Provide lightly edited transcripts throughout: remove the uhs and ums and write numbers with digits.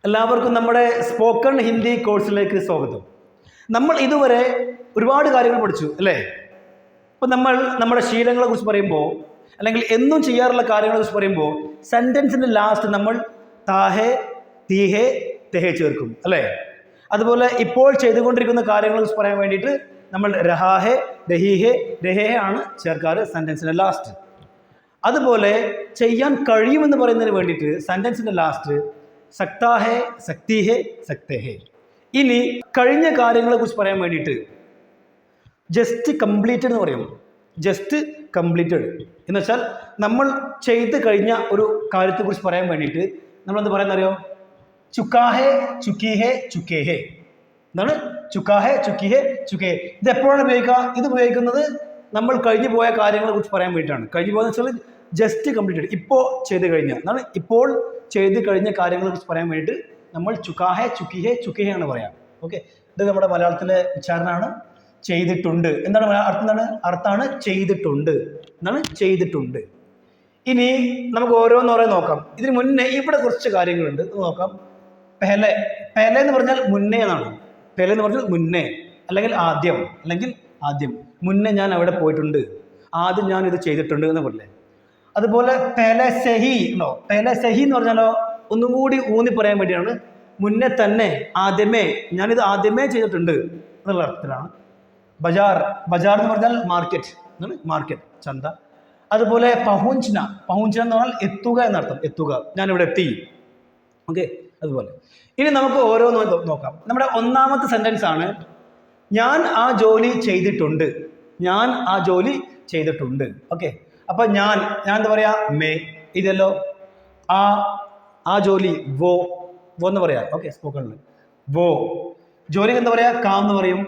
എല്ലാവർക്കും നമ്മുടെ സ്പോക്കൺ ഹിന്ദി കോഴ്സിലേക്ക് സ്വാഗതം. നമ്മൾ ഇതുവരെ ഒരുപാട് കാര്യങ്ങൾ പഠിച്ചു അല്ലേ? ഇപ്പം നമ്മൾ നമ്മുടെ ശീലങ്ങളെ കുറിച്ച് പറയുമ്പോൾ അല്ലെങ്കിൽ എന്നും ചെയ്യാറുള്ള കാര്യങ്ങളെ കുറിച്ച് പറയുമ്പോൾ സെൻറ്റൻസിൻ്റെ ലാസ്റ്റ് നമ്മൾ താഹെ, തീഹെ, തെഹെ ചേർക്കും അല്ലേ? അതുപോലെ ഇപ്പോൾ ചെയ്തുകൊണ്ടിരിക്കുന്ന കാര്യങ്ങളെ കുറിച്ച് പറയാൻ വേണ്ടിയിട്ട് നമ്മൾ രഹാഹെ, രഹീഹെ, രഹേഹെ ആണ് ചേർക്കാറ് സെൻറ്റൻസിൻ്റെ ലാസ്റ്റ്. അതുപോലെ ചെയ്യാൻ കഴിയുമെന്ന് പറയുന്നതിന് വേണ്ടിയിട്ട് സെൻറ്റൻസിൻ്റെ ലാസ്റ്റ് സക്താ ഹെ, സക്തി ഹെ, സക്തേ ഹെ. ഇനി കഴിഞ്ഞ കാര്യങ്ങളെ കുറിച്ച് പറയാൻ വേണ്ടിയിട്ട് ജസ്റ്റ് കംപ്ലീറ്റഡ് എന്ന് പറയും. ജസ്റ്റ് കംപ്ലീറ്റഡ് എന്ന് വെച്ചാൽ നമ്മൾ ചെയ്ത് കഴിഞ്ഞ ഒരു കാര്യത്തെക്കുറിച്ച് പറയാൻ വേണ്ടിയിട്ട് നമ്മളെന്ത് പറയുന്നറിയോ? ചുക്കാഹെ, ചുക്കിഹെ, ചുക്കേഹെ. എന്താണ് ചുക്കാഹെ, ചുക്കിഹെ, ചുക്കേ? ഇത് എപ്പോഴാണ് ഉപയോഗിക്കുക? ഇത് ഉപയോഗിക്കുന്നത് നമ്മൾ കഴിഞ്ഞു പോയ കാര്യങ്ങളെ കുറിച്ച് പറയാൻ വേണ്ടിയിട്ടാണ്. കഴിഞ്ഞു പോയെന്ന് വെച്ചാൽ ജസ്റ്റ് കംപ്ലീറ്റഡ്, ഇപ്പോൾ ചെയ്ത് കഴിഞ്ഞ എന്നാണ്. ഇപ്പോൾ ചെയ്ത് കഴിഞ്ഞ കാര്യങ്ങളെ കുറിച്ച് പറയാൻ വേണ്ടിയിട്ട് നമ്മൾ ചുക്കാഹെ, ചുക്കിഹെ, ചുക്കേഹെ ആണ് പറയാം. ഓക്കെ, ഇത് നമ്മുടെ മലയാളത്തിലെ ഉച്ചാരണമാണ്. ചെയ്തിട്ടുണ്ട് എന്താണ് അർത്ഥം? എന്താണ് അർത്ഥമാണ് ചെയ്തിട്ടുണ്ട് എന്നാണ്, ചെയ്തിട്ടുണ്ട്. ഇനി നമുക്ക് ഓരോന്നോരോ നോക്കാം. ഇതിന് മുന്നേ ഇവിടെ കുറച്ച് കാര്യങ്ങളുണ്ട്, നോക്കാം. പെഹലെ, പെഹലെ എന്ന് പറഞ്ഞാൽ മുന്നേ എന്നാണ്. പെഹലെ എന്ന് പറഞ്ഞാൽ മുന്നേ അല്ലെങ്കിൽ ആദ്യം, അല്ലെങ്കിൽ ആദ്യം മുന്നേ ഞാൻ അവിടെ പോയിട്ടുണ്ട്, ആദ്യം ഞാൻ ഇത് ചെയ്തിട്ടുണ്ട് എന്ന് പറയില്ലേ? അതുപോലെ പെഹലെ സെഹി ഉണ്ടോ? പെഹലെ സെഹി എന്ന് പറഞ്ഞാലോ ഒന്നും കൂടി ഊന്നി പറയാൻ വേണ്ടിയാണ്. മുന്നേ തന്നെ, ആദ്യമേ, ഞാനിത് ആദ്യമേ ചെയ്തിട്ടുണ്ട് എന്നുള്ള അർത്ഥത്തിലാണ്. ബജാർ, ബജാർ എന്ന് പറഞ്ഞാൽ മാർക്കറ്റ് എന്നാണ്, മാർക്കറ്റ്, ചന്ത. അതുപോലെ പഹുഞ്ചന, പഹുഞ്ചന എന്ന് പറഞ്ഞാൽ എത്തുക എന്നർത്ഥം, എത്തുക, ഞാനിവിടെ എത്തി. ഓക്കെ, അതുപോലെ ഇനി നമുക്ക് ഓരോന്ന് നോക്കാം. നമ്മുടെ ഒന്നാമത്തെ സെൻറ്റൻസ് ആണ് ഞാൻ ആ ജോലി ചെയ്തിട്ടുണ്ട്. ഞാൻ ആ ജോലി ചെയ്തിട്ടുണ്ട്. ഓക്കെ, അപ്പൊ ഞാൻ എന്താ പറയാ? മേ. ഇതല്ലോ ആ ജോലി വോ എന്ന് പറയാ. ഓക്കെ, സ്പോക്കണിൽ വോ. ജോലിക്ക് എന്താ പറയാ? കാം എന്ന് പറയും.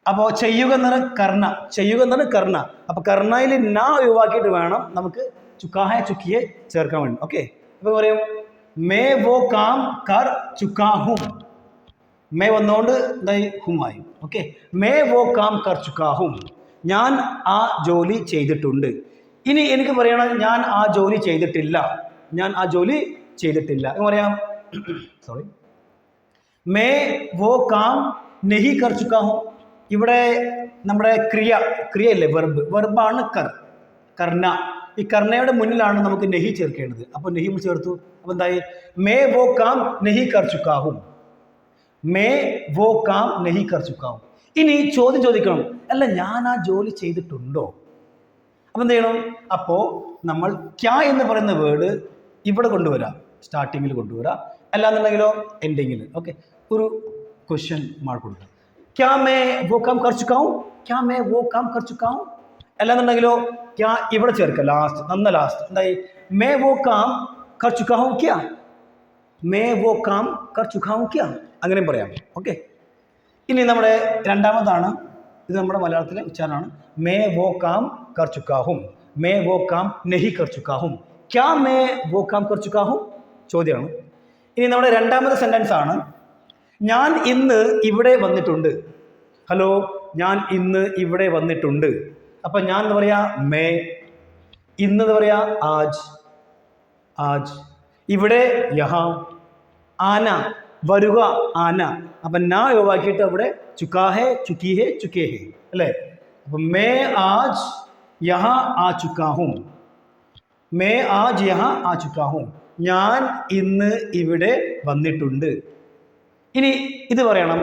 അപ്പോൾ ചെയ്യുക എന്നാണ് കർണ, ചെയ്യുക എന്നാണ് കർണ. അപ്പൊ കർണയിൽ നാ ഒഴിവാക്കിയിട്ട് വേണം നമുക്ക് ചുക്കാഹെ, ചുക്കിയെ ചേർക്കാൻ വേണ്ടി. ഓക്കെ, അപ്പൊ പറയും മേ വോ കാം കർ ചുക്കാഹും. മേ വന്നുകൊണ്ട് എന്തായി? ഹുമായി. ഓക്കെ, മേ വോ കാം കർ ചുക്കാഹും, ഞാൻ ആ ജോലി ചെയ്തിട്ടുണ്ട്. ഇനി എനിക്ക് പറയണം ഞാൻ ആ ജോലി ചെയ്തിട്ടില്ല, ഞാൻ ആ ജോലി ചെയ്തിട്ടില്ല എന്ന് പറയാം. സോറി, മേ വോ കാം നെഹി കർ ചുക്കാഹും. ഇവിടെ നമ്മുടെ ക്രിയയല്ലേ, വെർബാണ് കർ, കർണ. ഈ കർണയുടെ മുന്നിലാണ് നമുക്ക് നെഹി ചേർക്കേണ്ടത്. അപ്പോൾ നെഹി ചേർത്തു. അപ്പോൾ എന്തായി? മേ വോ കാം നെഹി കർ ചുക്കാഹും, മേ വോ കാം നെഹി കർ ചുക്കാഹും. ഇനി ചോദ്യം ചോദിക്കണം, അല്ല ഞാൻ ആ ജോലി ചെയ്തിട്ടുണ്ടോ? അപ്പം എന്ത് ചെയ്യണം? അപ്പോൾ നമ്മൾ ക്യാ എന്ന് പറയുന്ന വേർഡ് ഇവിടെ കൊണ്ടുവരാം, സ്റ്റാർട്ടിങ്ങിൽ കൊണ്ടുവരാം. അല്ലാന്നുണ്ടെങ്കിലോ എൻഡിങ്ങിൽ. ഓക്കെ, ഒരു ക്വസ്റ്റ്യൻ മാർക്ക് കൊടുക്കുക. ക്യാ മേ വോ കാം കർ ചുക്കാഹും, ക്യാ മേ വോ കാം കർ ചുക്കാഹും. അല്ലാന്നുണ്ടെങ്കിലോ ക്യാ ഇവിടെ ചേർക്കുക, ലാസ്റ്റ്, നന്ന ലാസ്റ്റ്. എന്തായി? മേ വോ കാം കർ ചുക്കാഹും ക്യാ, മേ വോ കാം കർ ചുക്കാഹും ക്യാ, അങ്ങനെയും പറയാം. ഓക്കെ, ഇനി നമ്മുടെ രണ്ടാമതാണ്, ഇത് നമ്മുടെ മലയാളത്തിലെ ഉച്ചാരണമാണ്. മേ വോ കാം കർ ചുക്കാഹും, മേ വോ കാം നെഹി കർ ചുക്കാഹും, ക്യാ മേ വോ കാം കർ ചുക്കാഹും, ചോദ്യമാണ്. ഇനി നമ്മുടെ രണ്ടാമത്തെ സെൻറ്റൻസ് ആണ് ഞാൻ ഇന്ന് ഇവിടെ വന്നിട്ടുണ്ട്. ഹലോ, ഞാൻ ഇന്ന് ഇവിടെ വന്നിട്ടുണ്ട്. അപ്പം ഞാൻ എന്താ പറയാ? മേ. ഇന്ന് എന്താ പറയാ? ആജ്, ആജ്. ഇവിടെ യഹാ. ആന, വരുക, ആന. അപ്പം നാ ഒഴിവാക്കിയിട്ട് അവിടെ ചുക്കാഹെ, ചുക്കിഹെ, ചുക്കേഹെ അല്ലേ? അപ്പം മേ ആജ് യഹാ ആ ചുക്കാഹും, മേ ആജ് യഹാ ആ ചുക്കാഹും, ഞാൻ ഇന്ന് ഇവിടെ വന്നിട്ടുണ്ട്. ഇനി ഇത് പറയണം,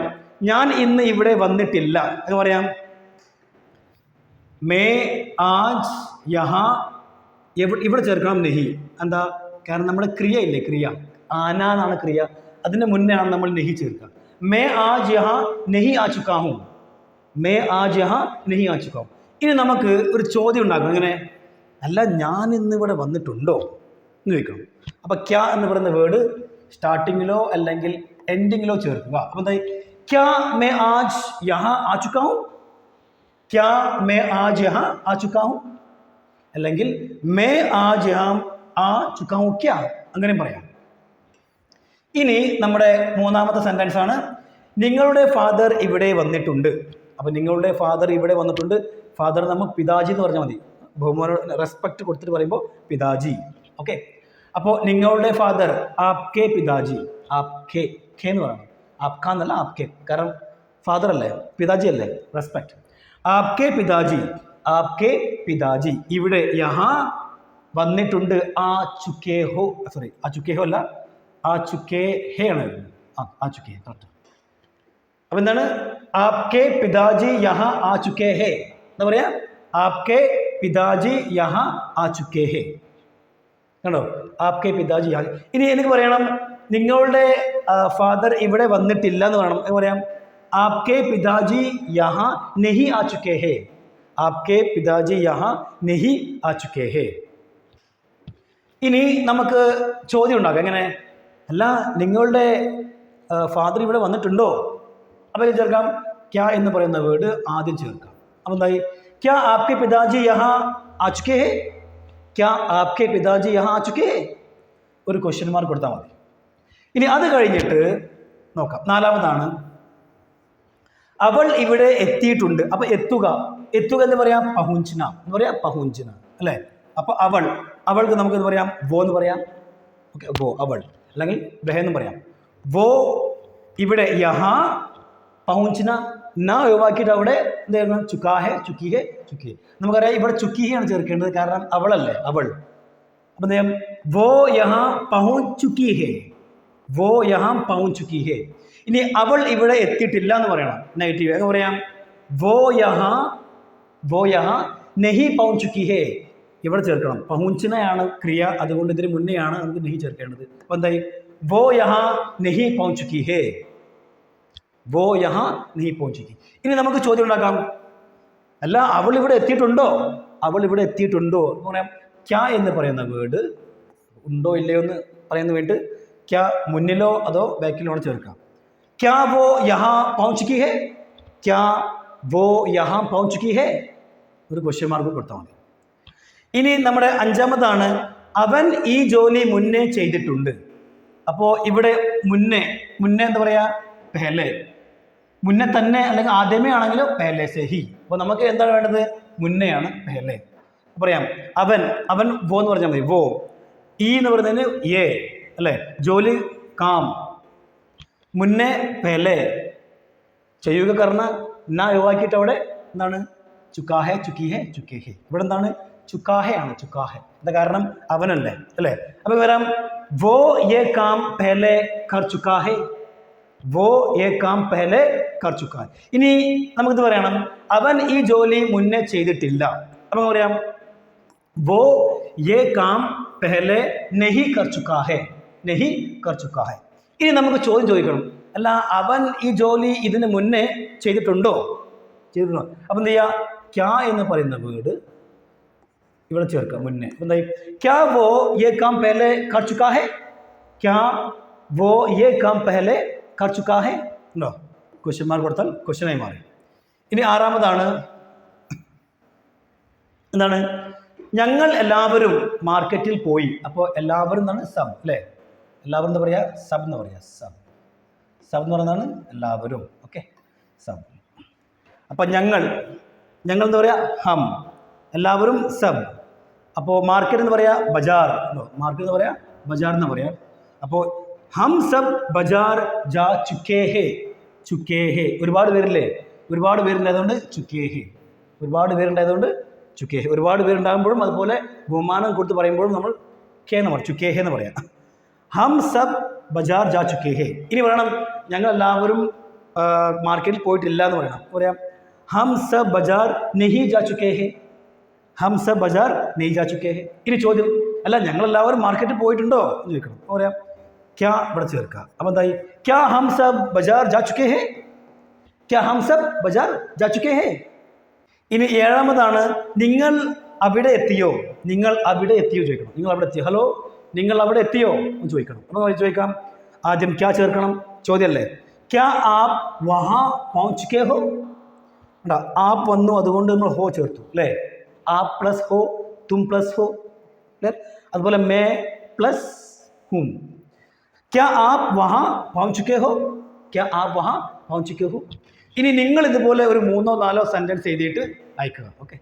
ഞാൻ ഇന്ന് ഇവിടെ വന്നിട്ടില്ല എന്ന് പറയാം. മേ ആജ് യഹാ, ഇവിടെ ചേർക്കണം നെഹി. എന്താ? കാരണം നമ്മുടെ ക്രിയ ഇല്ലേ, ക്രിയ ആന എന്നാണ് ക്രിയ, അതിന് മുന്നെയാണ് നമ്മൾ നെഹി ചേർക്കുക. മേ ആജ് യഹാ നെഹി ആ ചുക്കാഹും, മേ ആജ് യഹാ നെഹി ആ ചുക്കാഹും. ഇനി നമുക്ക് ഒരു ചോദ്യം ഉണ്ടാക്കണം. ഇങ്ങനെ, അല്ല ഞാൻ ഇന്ന് ഇവിടെ വന്നിട്ടുണ്ടോ എന്ന് ചോദിക്കണം. അപ്പം ക്യാ എന്ന് പറയുന്ന വേർഡ് സ്റ്റാർട്ടിങ്ങിലോ അല്ലെങ്കിൽ എൻഡിങ്ങിലോ ചേർക്കുക. അപ്പം എന്തായി? ക്യാ മേ ആജ് യഹാ ആ ചുക്കാഹും, ക്യാ മേ ആജ് യഹാ ആ ചുക്കാഹും, അല്ലെങ്കിൽ മേ ആജ് യഹാ ആ ചുക്കാഹും ക്യാ, അങ്ങനെയും പറയാം. ഇനി നമ്മുടെ മൂന്നാമത്തെ സെൻറ്റൻസ് ആണ് നിങ്ങളുടെ ഫാദർ ഇവിടെ വന്നിട്ടുണ്ട്. അപ്പം നിങ്ങളുടെ ഫാദർ ഇവിടെ വന്നിട്ടുണ്ട്. ഫാദർ നമ്മൾ പിതാജി എന്ന് പറഞ്ഞാൽ മതി, ബഹുമാനം, റെസ്പെക്ട് കൊടുത്തിട്ട് പറയുമ്പോൾ പിതാജി. ഓക്കെ, അപ്പോൾ നിങ്ങളുടെ ഫാദർ ആപ്കെ പിതാജി, ആപ്കെ ഖേ എന്ന് പറയണം, ആപ്ക എന്നല്ല ആപ്കെ, കാരണം ഫാദർ അല്ലേ, പിതാജി അല്ലേ, റെസ്പെക്ട്. ആപ്കെ പിതാജി, ആപ്കെ പിതാജി, ഇവിടെ യഹാ വന്നിട്ടുണ്ട്, ആ ചുക്കേ ഹോ, സോറി ആ ചുക്കേ ഹോ അല്ല, ആ ചുക്കേ ഹേ ആണ് വരുന്നത്, ആ ചുക്കേ കറക്റ്റ്. അപ്പൊ എന്താണ്, ആപ്കെ പിതാജി യഹാ ആ ചുക്കേ ഹേ എന്താ പറയാ, ആപ്കെ പിതാജി യഹാ ആ ചുക്കേ ഹേ, കണ്ടോ, ആപ്കെ പിതാജി യഹാ. ഇനി എനിക്ക് പറയണം നിങ്ങളുടെ ഫാദർ ഇവിടെ വന്നിട്ടില്ല എന്ന് പറയണം, എന്ന് പറയാം ആപ്കെ പിതാജി യഹാ നെഹി ആ ചുക്കേ ഹേ, ആപ്കെ പിതാജി യഹാ നെഹി ആ ചുക്കേ ഹേ. ഇനി നമുക്ക് ചോദ്യം ഉണ്ടാക്കാം, എങ്ങനെ, അല്ല നിങ്ങളുടെ ഫാദർ ഇവിടെ വന്നിട്ടുണ്ടോ, അപ്പോൾ ഇത് ചേർക്കാം, ക്യാ എന്ന് പറയുന്ന വേർഡ് ആദ്യം ചേർക്കാം. അപ്പോൾ എന്തായി, ക്യാ ആപ്കെ പിതാജി യഹാ ആ ചുക്കേ ഹേ, ക്യാ ആപ്കെ പിതാജി യഹാ ആ ചുക്കേ ഹേ, ഒരു ക്വസ്റ്റ്യൻ മാർക്ക് കൊടുത്താൽ മതി. ഇനി അത് കഴിഞ്ഞിട്ട് നോക്കാം, നാലാമതാണ് അവൾ ഇവിടെ എത്തിയിട്ടുണ്ട്. അപ്പൊ എത്തുക, എത്തുക എന്ന് പറയാം പഹുഞ്ചന എന്ന് പറയാം, പഹുഞ്ചന അല്ലേ. അപ്പൊ അവൾ, അവൾക്ക് നമുക്ക് എന്ന് പറയാം വോ എന്ന് പറയാം, ഓക്കെ, വോ അവൾ, അല്ലെങ്കിൽ വഹ എന്ന് പറയാം. വോ ഇവിടെ യഹാ പഹുഞ്ചന ന ഒഴിവാക്കിയിട്ട് അവിടെ എന്തായിരുന്നു, ചുക്കാഹെ ചുക്കിഹെ ചുക്കി. നമുക്കറിയാം ഇവിടെ ചുക്കിഹയാണ് ചേർക്കേണ്ടത്, കാരണം അവളല്ലേ, അവൾ. അപ്പൊ എന്താ, വോ യഹാ പഹുഞ്ച് ചുക്കി ഹെ, വോ യഹാ പഹുഞ്ച് ചുക്കി ഹെ. ഇനി അവൾ ഇവിടെ എത്തിയിട്ടില്ല എന്ന് പറയണം, നെഗറ്റീവ് എന്ന് പറയാം, വോ യഹാ നെഹി പഹുഞ്ച് ചുക്കി ഹെ, ഇവിടെ ചേർക്കണം, പഹുഞ്ചനയാണ് ക്രിയ, അതുകൊണ്ട് ഇതിന് മുന്നെയാണ് നമുക്ക് നെഹി ചേർക്കേണ്ടത്. അപ്പൊ എന്തായി, വോ യഹാ നെഹി പഹുഞ്ച് ചുക്കി ഹെ, വോ യഹാ നെഹി പഹുഞ്ച് ചുക്കി. ഇനി നമുക്ക് ചോദ്യം ഉണ്ടാക്കാം, അല്ല അവൾ ഇവിടെ എത്തിയിട്ടുണ്ടോ, അവൾ ഇവിടെ എത്തിയിട്ടുണ്ടോ എന്ന് പറയാം, ക്യാ എന്ന് പറയുന്ന വേർഡ് ഉണ്ടോ ഇല്ലയോ എന്ന് പറയുന്ന വേണ്ടി ക്യാ മുന്നിലോ അതോ ബാക്കിലോ ചേർക്കാം. ക്യാ വോ യഹാ പഹുഞ്ച് ചുക്കി ഹെ, ക്യാ വോ യഹാ പഹുഞ്ച് ചുക്കി ഹെ, ഒരു ക്വസ്റ്റ്യൻ മാർക്ക് കൊടുത്താൽ മതി. ഇനി നമ്മുടെ അഞ്ചാമതാണ് അവൻ ഈ ജോലി മുന്നേ ചെയ്തിട്ടുണ്ട്. അപ്പോൾ ഇവിടെ മുന്നേ, മുന്നേ എന്താ പറയുക, പെഹലെ, മുന്നേ തന്നെ അല്ലെങ്കിൽ ആദ്യമേ ആണെങ്കിലും പെഹലെ സെ ഹി. അപ്പോൾ നമുക്ക് എന്താണ് വേണ്ടത്, മുന്നെയാണ് പെഹലെ. പറയാം അവൻ, അവൻ വോ എന്ന് പറഞ്ഞാൽ മതി, വോ. ഈ എന്ന് പറയുന്നതിന് ഏ അല്ലേ, ജോലി കാം, മുന്നേ പെഹലെ, ചെയ്യുക കർണ ന ഒഴിവാക്കിയിട്ട് അവിടെ എന്താണ്, ചുക്കാഹെ ചുക്കി ഹെ ചുക്കേ ഹെ. ഇവിടെ എന്താണ്, ചുക്കാഹയാണ്, ചുക്കാഹെ. എന്താ കാരണം, അവനല്ലേ അല്ലേ. അപ്പൊ വരാം, വോ യേ കാം പെഹലെ കർ ചുക്കാ ഹെ, വോ യേ കാം പെഹലെ കർ ചുക്കാ ഹെ. ഇനി നമുക്കിത് പറയണം, അവൻ ഈ ജോലി മുന്നേ ചെയ്തിട്ടില്ല. അപ്പൊ പറയാം, വോ യേ കാം പെഹലെ നെഹി കർ ചുക്കാ ഹെ, നെഹി കർ ചുക്കാ ഹെ. ഇനി നമുക്ക് ചോദ്യം ചോദിക്കണം, അല്ല അവൻ ഈ ജോലി ഇതിന് മുന്നേ ചെയ്തിട്ടുണ്ടോ, ചെയ്തിട്ടുണ്ടോ. അപ്പം എന്ത് ചെയ്യുക, ക്യാ എന്ന് പറയുന്ന വേർഡ് ഇവിടെ ചേർക്കാം മുന്നേ. എന്തായി, ക്യാ വോ യേ കാം പെഹലെ കർ ചുക്കാ ഹെ, ക്യാ വോ യേ കാം പെഹലെ കർ ചുക്കാ ഹെ ഉണ്ടോ, ക്വസ്റ്റ്യൻ മാർക്ക് കൊടുത്താൽ ക്വസ്റ്റ്യനായി മാറി. ഇനി ആറാമതാണ് എന്താണ്, ഞങ്ങൾ എല്ലാവരും മാർക്കറ്റിൽ പോയി. അപ്പോൾ എല്ലാവരും എന്നാണ് സബ് അല്ലേ, എല്ലാവരും എന്താ പറയുക, സബ് എന്ന് പറയുക, സബ്, സബ് എന്ന് പറയുന്നതാണ് എല്ലാവരും, ഓക്കെ, സബ്. അപ്പം ഞങ്ങൾ, ഞങ്ങൾ എന്താ പറയുക, ഹം, എല്ലാവരും സബ്. അപ്പോൾ മാർക്കറ്റ് എന്ന് പറയാ ബജാർ, മാർക്കറ്റ് എന്ന് പറയാ ബജാർ എന്ന് പറയാം. അപ്പോൾ ഹം സബ് ബജാർ ജാ ചുക്കേ ഹേ, ചുക്കേ ഹേ. ഒരുപാട് പേരില്ലേ, ഒരുപാട് പേരുണ്ടായതുകൊണ്ട് ചുക്കേ ഹേ, ഒരുപാട് പേരുണ്ടായതുകൊണ്ട് ചുക്കേ ഹേ. ഒരുപാട് പേരുണ്ടാകുമ്പോഴും അതുപോലെ ബഹുമാനം കൊടുത്ത് പറയുമ്പോഴും നമ്മൾ കേ എന്ന് പറയും, ചുക്കേ ഹേ എന്ന് പറയാം. ഹം സബ് ബജാർ ജാ ചുക്കേ ഹേ. ഇനി പറയണം, ഞങ്ങൾ എല്ലാവരും മാർക്കറ്റിൽ പോയിട്ടില്ല എന്ന് പറയണം. പറയാം, ഹം സബ് ബജാർ നെഹി ജാ ചുക്കേ ഹേ, ഹം സബ് ബജാർ നെഹി ജാ ചുക്കേ ഹേ. ഇനി ചോദ്യം, അല്ല ഞങ്ങളെല്ലാവരും മാർക്കറ്റിൽ പോയിട്ടുണ്ടോ എന്ന് ചോദിക്കണം. പറയാം, ക്യാ ഇവിടെ ചേർക്കുക. അപ്പം എന്തായി, ക്യാ ഹം സബ് ബജാർ ജാ ചുക്കേ ഹേ, ക്യാ ഹം സബ് ബജാർ ജാ ചുക്കേ ഹേ. ഇനി ഏഴാമതാണ്, നിങ്ങൾ അവിടെ എത്തിയോ, നിങ്ങൾ അവിടെ എത്തിയോ ചോദിക്കണം. നിങ്ങൾ അവിടെ എത്തിയോ, ഹലോ നിങ്ങൾ അവിടെ എത്തിയോ എന്ന് ചോദിക്കണം. അപ്പോൾ ചോദിക്കാം, ആദ്യം ക്യാ ചേർക്കണം, ചോദ്യമല്ലേ. ക്യാ ആപ് വഹാ പहुंच के हो, ആപ്പ് വന്നു, അതുകൊണ്ട് നമ്മൾ ഹോ ചേർത്തു അല്ലേ. ആപ്പ് പ്ലസ് ഹോ, തും പ്ലസ് ഹോ അല്ലേ. അതുപോലെ മേ പ്ലസ് ഹും. ക്യാ ആപ്പ് വഹാ പहुंच के हो, ക്യാ ആപ്പ് വഹാ പहुंच के हो. ഇനി നിങ്ങൾ ഇതുപോലെ ഒരു 3-4 സെന്റൻസ് എഴുതിയിട്ട് അയക്കുക. ഓക്കെ.